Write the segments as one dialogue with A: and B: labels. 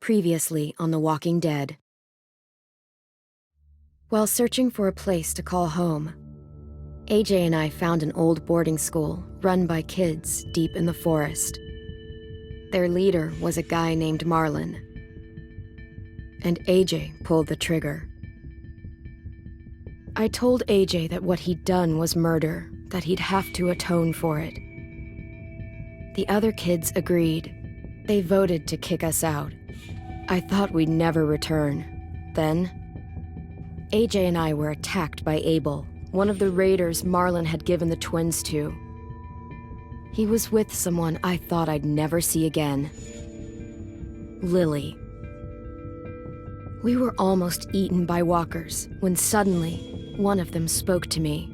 A: Previously on The Walking Dead. While searching for a place to call home, AJ and I found an old boarding school run by kids deep in the forest. Their leader was a guy named Marlon, and AJ pulled the trigger. I told AJ that what he'd done was murder, that he'd have to atone for it. The other kids agreed. They voted to kick us out. I thought we'd never return. Then, AJ and I were attacked by Abel, one of the raiders Marlon had given the twins to. He was with someone I thought I'd never see again. Lily. We were almost eaten by walkers when suddenly one of them spoke to me.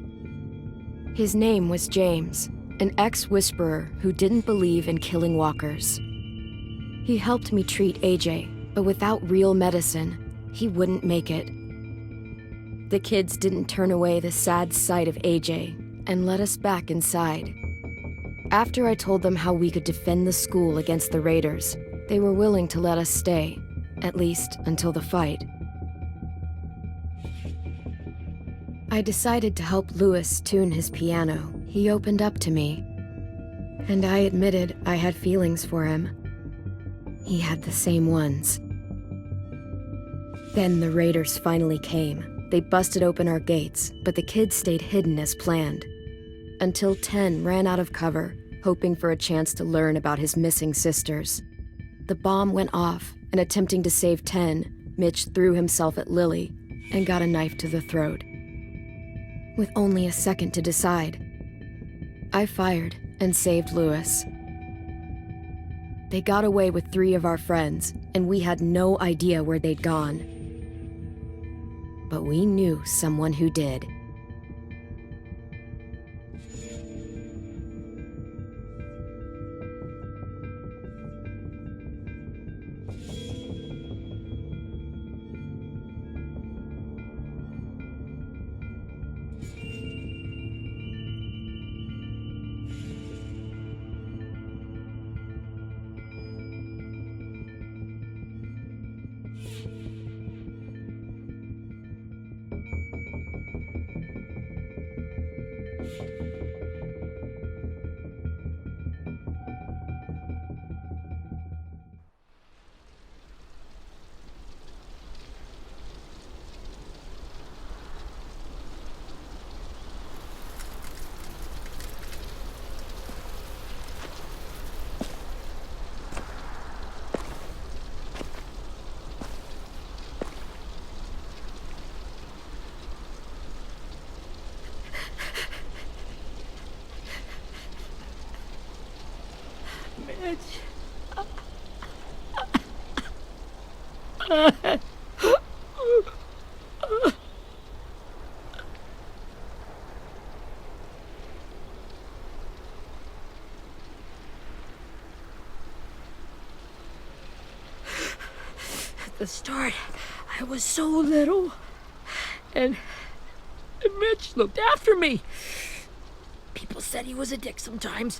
A: His name was James, an ex-whisperer who didn't believe in killing walkers. He helped me treat AJ, but without real medicine, he wouldn't make it. The kids didn't turn away the sad sight of AJ and let us back inside. After I told them how we could defend the school against the raiders, they were willing to let us stay, at least until the fight. I decided to help Louis tune his piano. He opened up to me, and I admitted I had feelings for him. He had the same ones. Then the raiders finally came. They busted open our gates, but the kids stayed hidden as planned. Until 10 ran out of cover, hoping for a chance to learn about his missing sisters. The bomb went off, and attempting to save 10, Mitch threw himself at Lily and got a knife to the throat. With only a second to decide, I fired and saved Louis. They got away with 3 of our friends, and we had no idea where they'd gone. But we knew someone who did.
B: At the start, I was so little, and Mitch looked after me. People said he was a dick sometimes,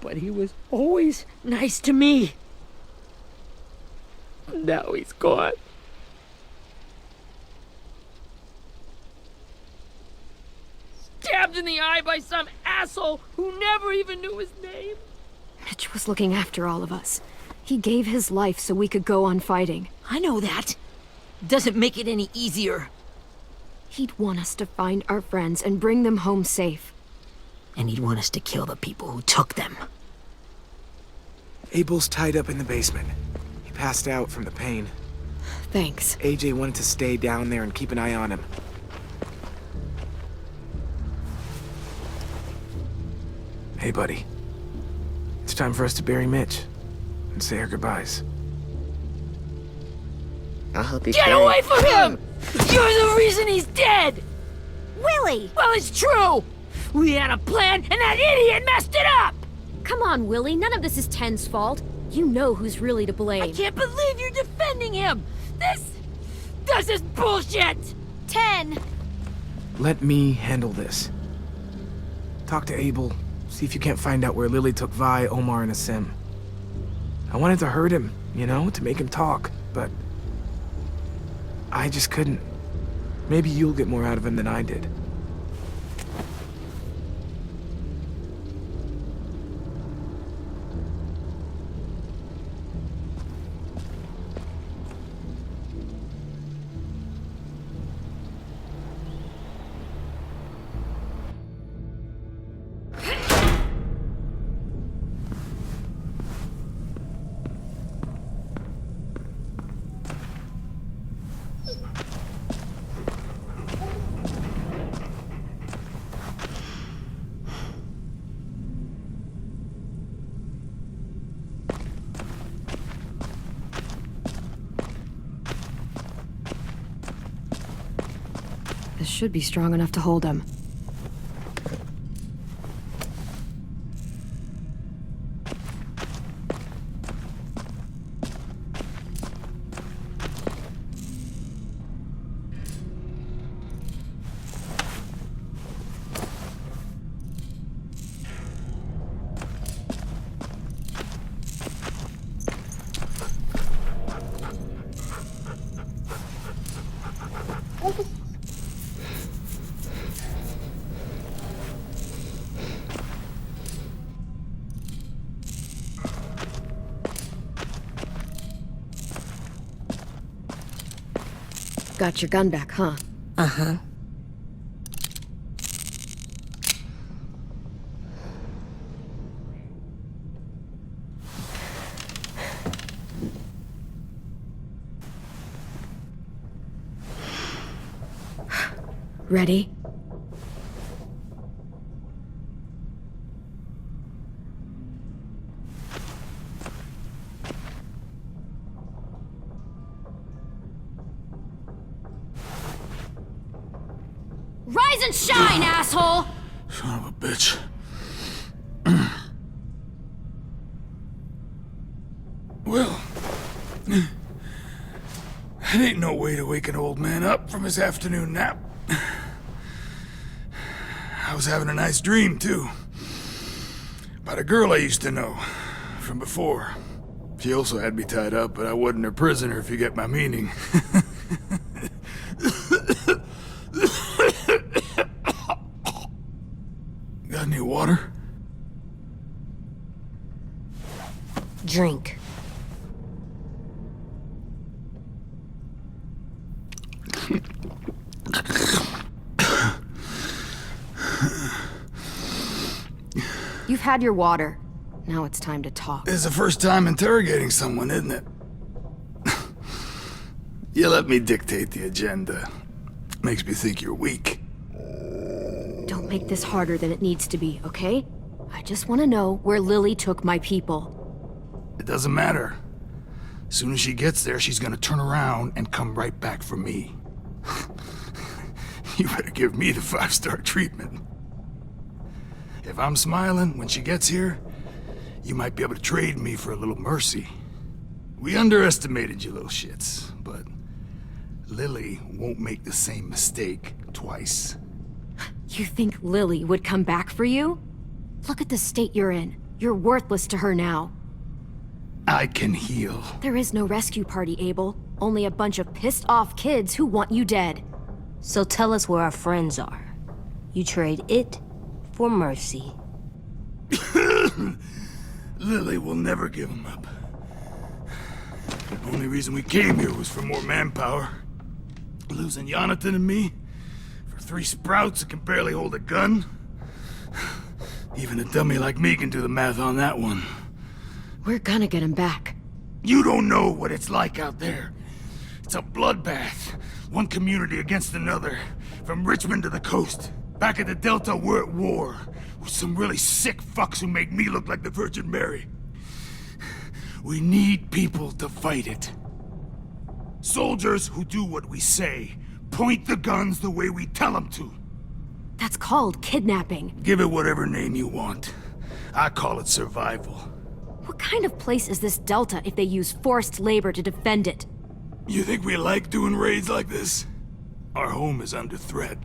B: but he was always nice to me. Now he's gone. Stabbed in the eye by some asshole who never even knew his name.
A: Mitch was looking after all of us. He gave his life so we could go on fighting.
B: I know that. Doesn't make it any easier.
A: He'd want us to find our friends and bring them home safe.
B: And he'd want us to kill the people who took them.
C: Abel's tied up in the basement. He passed out from the pain.
A: Thanks.
C: AJ wanted to stay down there and keep an eye on him. Hey, buddy. It's time for us to bury Mitch and say our goodbyes.
D: I'll help you.
B: Get away from him! You're the reason he's dead!
A: Willie!
B: Well, it's true! We had a plan, and that idiot messed it up!
A: Come on, Willie. None of this is Ten's fault. You know who's really to blame.
B: I can't believe you're defending him! This is bullshit!
A: 10!
C: Let me handle this. Talk to Abel. See if you can't find out where Lily took Vi, Omar, and Asim. I wanted to hurt him, you know, to make him talk, but I just couldn't. Maybe you'll get more out of him than I did.
A: This should be strong enough to hold him. Got your gun back, huh?
D: Uh-huh.
A: Ready?
D: Rise and shine, asshole!
E: Son of a bitch. Well, that ain't no way to wake an old man up from his afternoon nap. I was having a nice dream, too. About a girl I used to know from before. She also had me tied up, but I wasn't her prisoner, if you get my meaning. Got any water?
D: Drink.
A: You've had your water. Now it's time to talk.
E: It's the first time interrogating someone, isn't it? You let me dictate the agenda. Makes me think you're weak.
A: Don't make this harder than it needs to be, okay? I just want to know where Lily took my people.
E: It doesn't matter. As soon as she gets there, she's gonna turn around and come right back for me. You better give me the 5-star treatment. If I'm smiling when she gets here, you might be able to trade me for a little mercy. We underestimated you little shits, but Lily won't make the same mistake twice.
A: You think Lily would come back for you? Look at the state you're in. You're worthless to her now.
E: I can heal.
A: There is no rescue party, Abel. Only a bunch of pissed-off kids who want you dead.
D: So tell us where our friends are. You trade it for mercy.
E: Lily will never give him up. The only reason we came here was for more manpower. Losing Jonathan and me for 3 sprouts that can barely hold a gun. Even a dummy like me can do the math on that one.
A: We're gonna get him back.
E: You don't know what it's like out there. It's a bloodbath. One community against another. From Richmond to the coast. Back at the Delta, we're at war. With some really sick fucks who make me look like the Virgin Mary. We need people to fight it. Soldiers who do what we say. Point the guns the way we tell them to.
A: That's called kidnapping.
E: Give it whatever name you want. I call it survival.
A: What kind of place is this Delta if they use forced labor to defend it?
E: You think we like doing raids like this? Our home is under threat.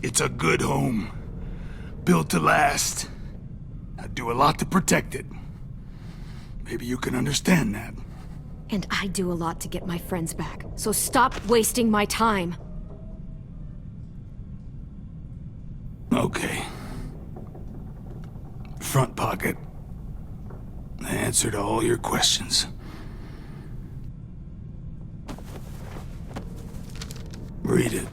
E: It's a good home. Built to last. I do a lot to protect it. Maybe you can understand that.
A: And I do a lot to get my friends back, so stop wasting my time.
E: Okay. Front pocket. The answer to all your questions. Read it.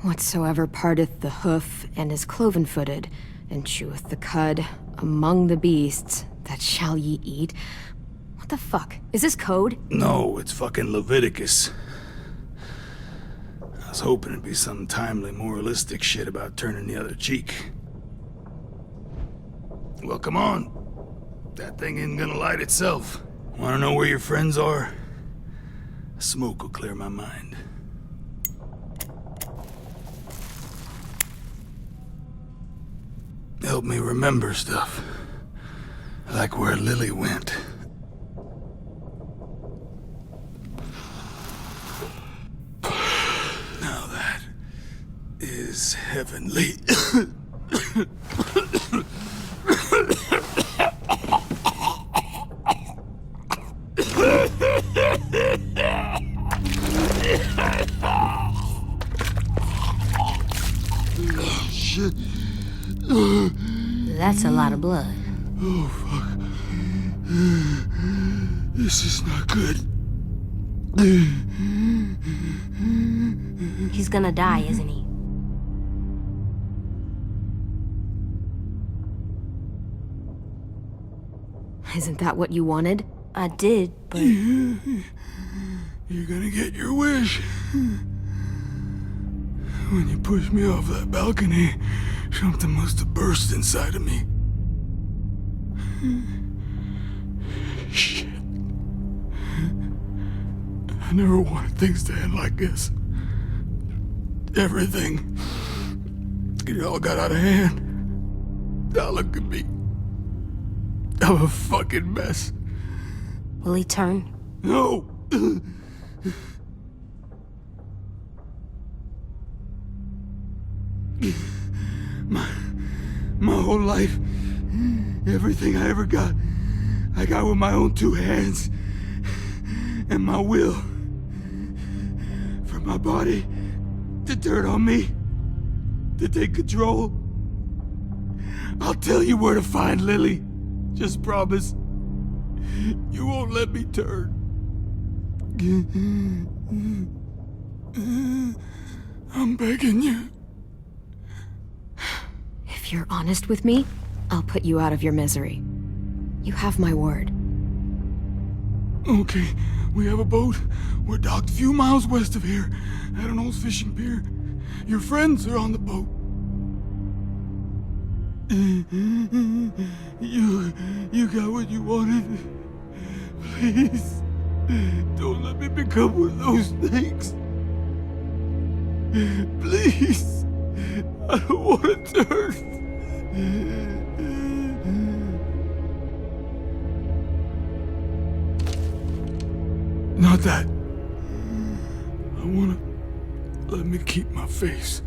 A: Whatsoever parteth the hoof and is cloven-footed, and cheweth the cud among the beasts, that shall ye eat. What the fuck? Is this code?
E: No, it's fucking Leviticus. I was hoping it'd be some timely, moralistic shit about turning the other cheek. Well, come on. That thing ain't gonna light itself. Wanna know where your friends are? Smoke will clear my mind. Help me remember stuff. Like where Lily went. Now that is heavenly. Shit.
D: That's a lot of blood.
E: Oh, fuck. This is not good.
D: He's gonna die, isn't he?
A: Isn't that what you wanted?
D: I did, but...
E: You're gonna get your wish. When you pushed me off that balcony, something must have burst inside of me. Shit. I never wanted things to end like this. Everything. It all got out of hand. Now look at me. I'm a fucking mess.
D: Will he turn?
E: No! My whole life, everything I ever got, I got with my own two hands and my will. For my body to turn on me, to take control. I'll tell you where to find Lily. Just promise you won't let me turn. I'm begging you.
A: If you're honest with me, I'll put you out of your misery. You have my word.
E: Okay, we have a boat. We're docked a few miles west of here, at an old fishing pier. Your friends are on the boat. You got what you wanted. Please, don't let me become one of those things. Please, I don't want to turn. Not that. I wanna let me keep my face.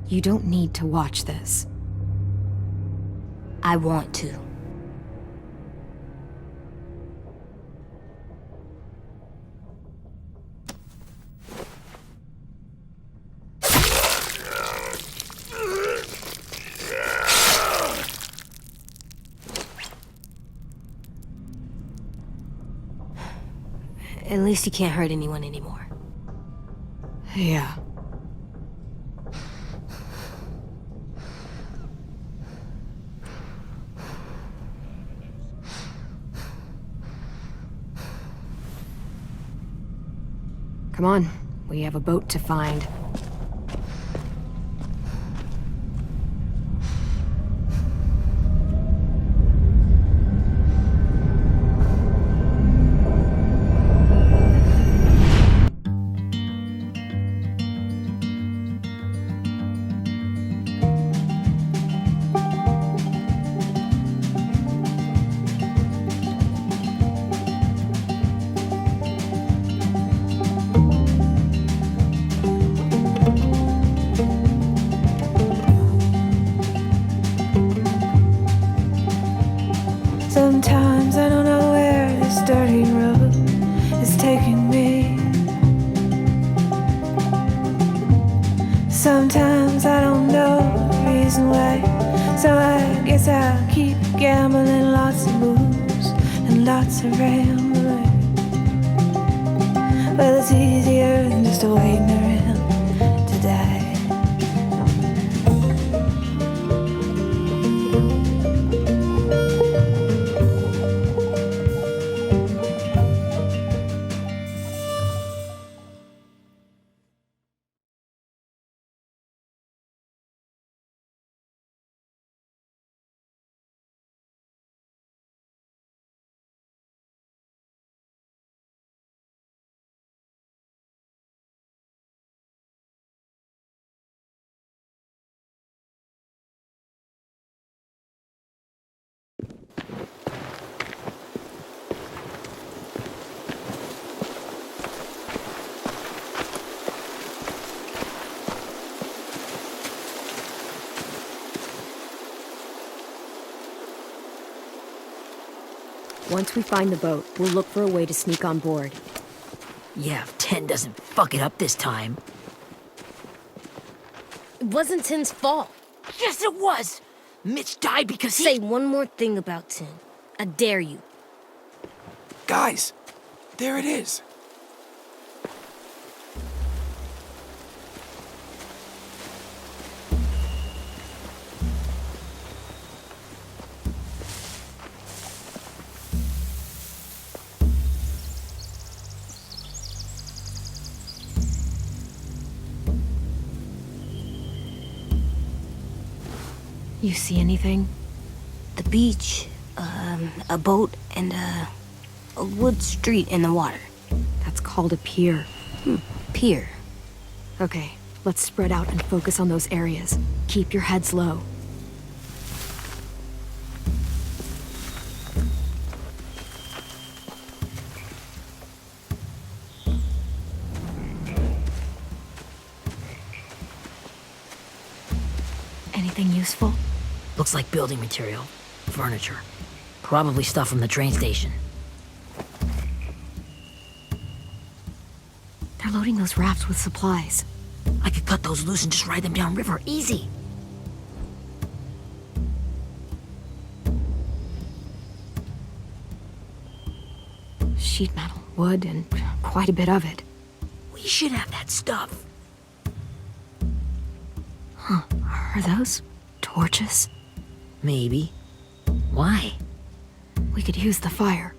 A: You don't need to watch this.
D: I want to. At least he can't hurt anyone anymore.
A: Yeah. Come on, we have a boat to find.
F: guess I'll keep gambling, lots of moves and lots of rambling. Well, it's easier than just waiting around to die.
A: Once we find the boat, we'll look for a way to sneak on board.
B: Yeah, if 10 doesn't fuck it up this time.
D: It wasn't Tin's fault.
B: Yes, it was! Mitch died because
D: Say one more thing about Tin. I dare you.
C: Guys, there it is.
A: You see anything?
D: The beach, a boat, and a wood street in the water.
A: That's called a pier.
D: Pier.
A: Okay, let's spread out and focus on those areas. Keep your heads low. Anything useful?
B: Looks like building material. Furniture. Probably stuff from the train station.
A: They're loading those rafts with supplies.
B: I could cut those loose and just ride them downriver. Easy.
A: Sheet metal, wood, and quite a bit of it.
B: We should have that stuff.
A: Huh. Are those torches?
B: Maybe. Why?
A: We could use the fire.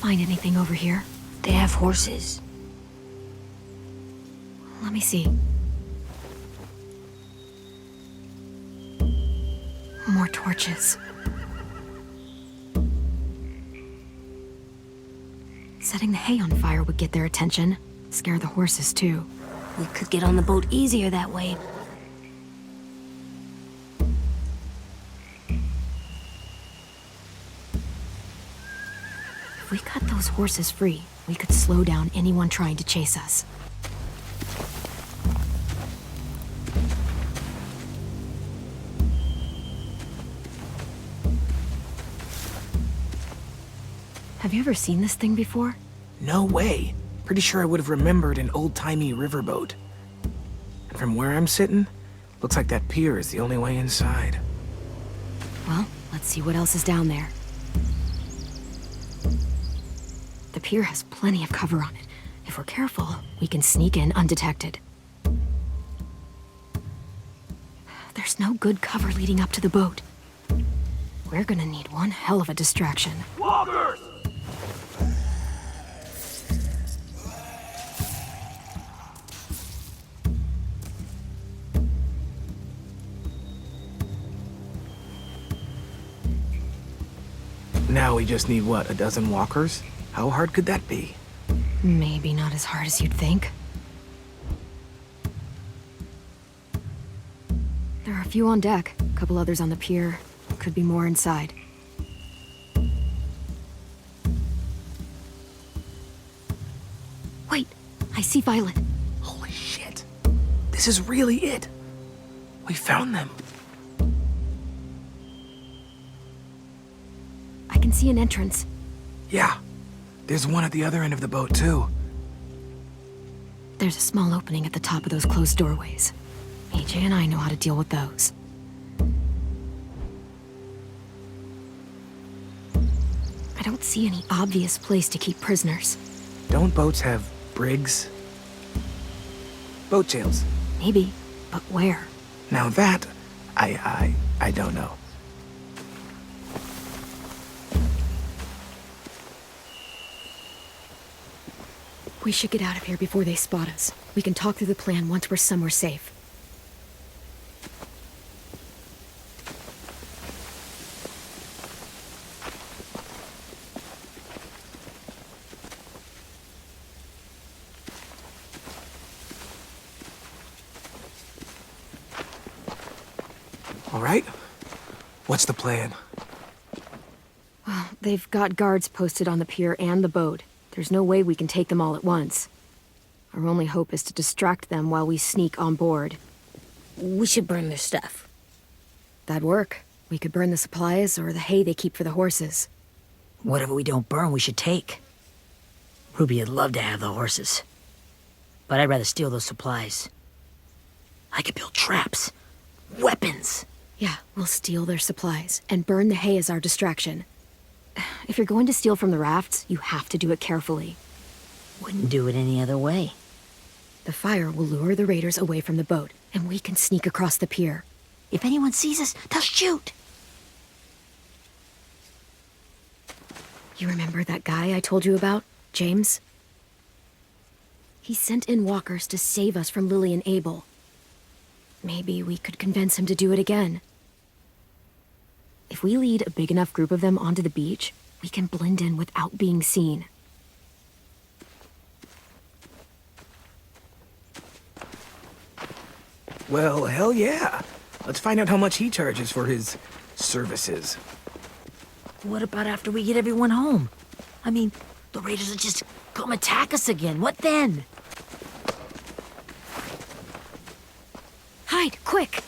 A: Find anything over here?
D: They have horses.
A: Let me see. More torches. Setting the hay on fire would get their attention. Scare the horses, too.
D: We could get on the boat easier that way.
A: If we cut those horses free, we could slow down anyone trying to chase us. Have you ever seen this thing before?
C: No way. Pretty sure I would have remembered an old-timey riverboat. And from where I'm sitting, looks like that pier is the only way inside.
A: Well, let's see what else is down there. The pier has plenty of cover on it. If we're careful, we can sneak in undetected. There's no good cover leading up to the boat. We're gonna need one hell of a distraction.
E: Walkers!
C: Now we just need, what, a dozen walkers? How hard could that be?
A: Maybe not as hard as you'd think. There are a few on deck, a couple others on the pier. Could be more inside. Wait, I see Violet.
E: Holy
C: This is really it. We found them.
A: I can see an entrance.
C: Yeah. There's one at the other end of the boat, too.
A: There's a small opening at the top of those closed doorways. AJ and I know how to deal with those. I don't see any obvious place to keep prisoners.
C: Don't boats have brigs? Boat jails.
A: Maybe, but where?
C: Now that, I don't know.
A: We should get out of here before they spot us. We can talk through the plan once we're somewhere safe.
C: All right. What's the plan?
A: Well, they've got guards posted on the pier and the boat. There's no way we can take them all at once. Our only hope is to distract them while we sneak on board.
D: We should burn their stuff.
A: That'd work. We could burn the supplies or the hay they keep for the horses.
B: Whatever we don't burn, we should take. Ruby would love to have the horses. But I'd rather steal those supplies. I could build traps. Weapons.
A: Yeah, we'll steal their supplies and burn the hay as our distraction. If you're going to steal from the rafts, you have to do it carefully.
B: Wouldn't do it any other way.
A: The fire will lure the raiders away from the boat, and we can sneak across the pier.
B: If anyone sees us, they'll shoot.
A: You remember that guy I told you about, James? He sent in walkers to save us from Lily and Abel. Maybe we could convince him to do it again. If we lead a big enough group of them onto the beach, we can blend in without being seen.
C: Well, hell yeah. Let's find out how much he charges for his services.
B: What about after we get everyone home? I mean, the raiders will just come attack us again. What then?
A: Hide, quick!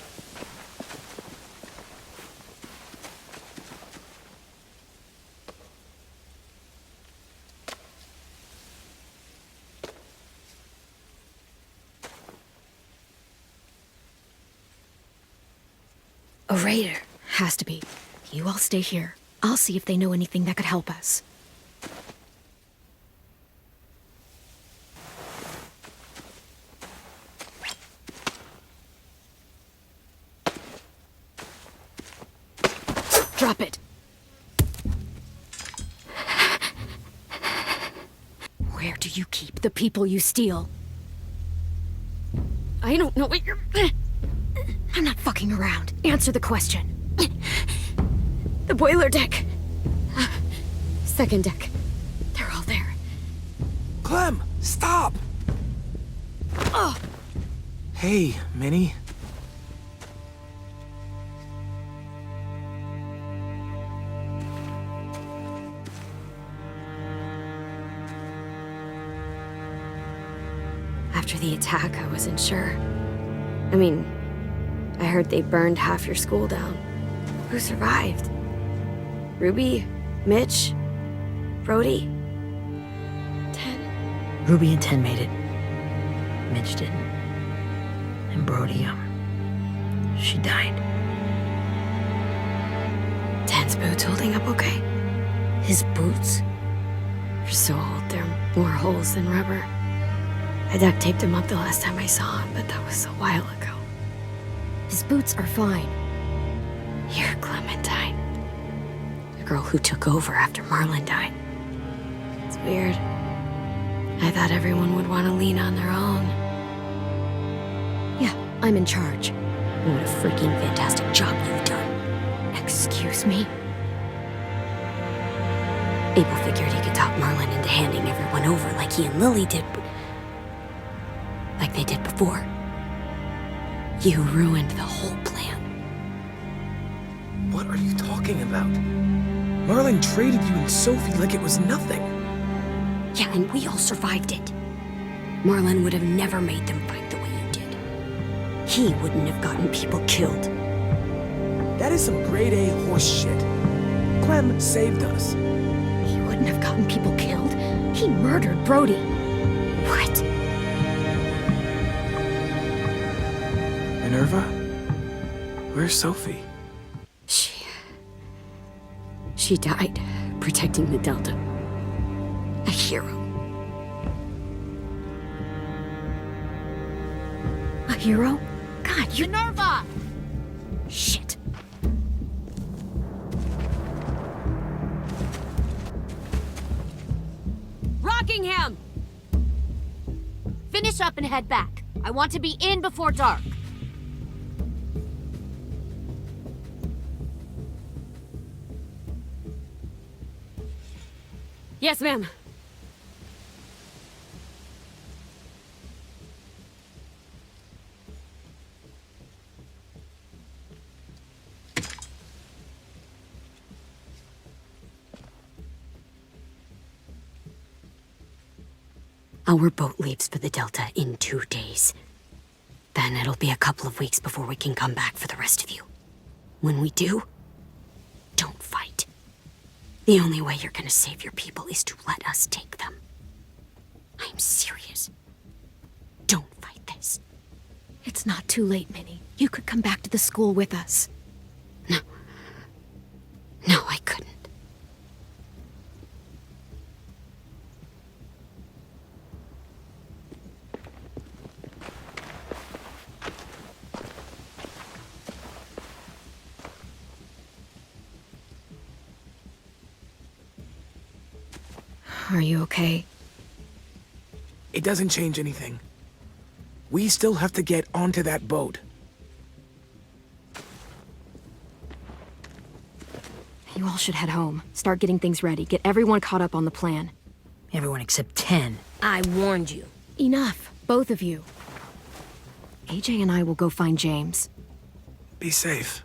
A: A raider. Has to be. You all stay here. I'll see if they know anything that could help us. Drop it. Where do you keep the people you steal? I don't know what you're... I'm not fucking around. Answer the question. The boiler deck. Second deck. They're all there.
C: Clem, stop!
A: Oh!
C: Hey, Minnie.
A: After the attack, I wasn't sure. I mean, I heard they burned half your school down. Who survived? Ruby? Mitch? Brody? 10?
B: Ruby and 10 made it. Mitch didn't. And Brody, she died.
A: 10's boots holding up okay?
B: His boots?
A: They're so old, there are more holes than rubber. I duct taped him up the last time I saw him, but that was a while ago. His boots are fine. You're Clementine. The girl who took over after Marlon died. It's weird. I thought everyone would want to lean on their own. Yeah, I'm in charge.
B: What a freaking fantastic job you've done.
A: Excuse me?
B: Abel figured he could talk Marlon into handing everyone over like he and Lily did, but... like they did before. You ruined the whole plan.
C: What are you talking about? Marlon traded you and Sophie like it was nothing.
B: Yeah, and we all survived it. Marlon would have never made them fight the way you did.
D: he wouldn't have gotten people killed.
C: That is some grade A horse shit. Clem saved us.
A: He wouldn't have gotten people killed. He murdered Brody. What?
C: Minerva? Where's Sophie?
A: She died protecting the Delta. A hero. A hero? God, you...
G: Minerva!
A: Shit.
G: Rockingham! Finish up and head back. I want to be in before dark.
A: Yes, ma'am. Our boat leaves for the Delta in 2 days. Then it'll be a couple of weeks before we can come back for the rest of you. When we do, don't fight. The only way you're gonna save your people is to let us take them. I'm serious. Don't fight this. It's not too late, Minnie. You could come back to the school with us. No. No, I couldn't. Are you okay?
C: It doesn't change anything. We still have to get onto that boat.
A: You all should head home. Start getting things ready. Get everyone caught up on the plan.
B: Everyone except 10.
D: I warned you.
A: Enough, both of you. AJ and I will go find James.
C: Be safe.